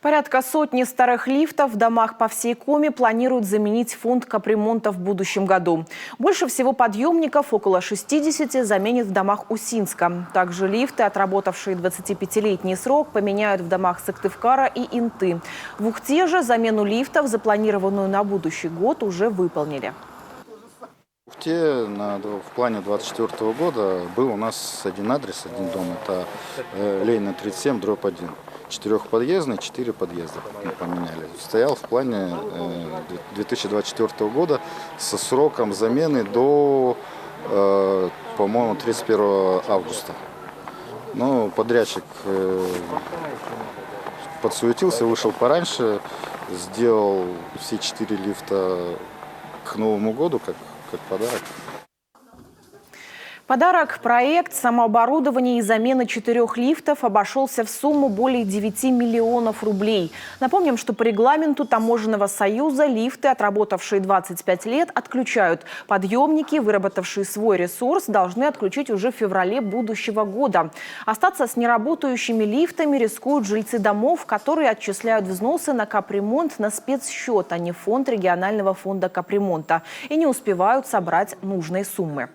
Порядка сотни старых лифтов в домах по всей Коми планируют заменить фонд капремонта в будущем году. Больше всего подъемников, около 60, заменят в домах Усинска. Также лифты, отработавшие 25-летний срок, поменяют в домах Сыктывкара и Инты. В Ухте же замену лифтов, запланированную на будущий год, уже выполнили. В Ухте в плане 2024 года был у нас один адрес, один дом. Это Ленина 37, дробь 1. 4-подъездный, 4 подъезда мы поменяли. Стоял в плане 2024 года со сроком замены до, по-моему, 31 августа. Но подрядчик подсуетился, вышел пораньше, сделал все 4 лифта к Новому году как подарок. Подарок, проект, самооборудование и замена 4 лифтов обошелся в сумму более 9 миллионов рублей. Напомним, что по регламенту Таможенного союза лифты, отработавшие 25 лет, отключают. Подъемники, выработавшие свой ресурс, должны отключить уже в феврале будущего года. Остаться с неработающими лифтами рискуют жильцы домов, которые отчисляют взносы на капремонт на спецсчет, а не в фонд регионального фонда капремонта, и не успевают собрать нужные суммы.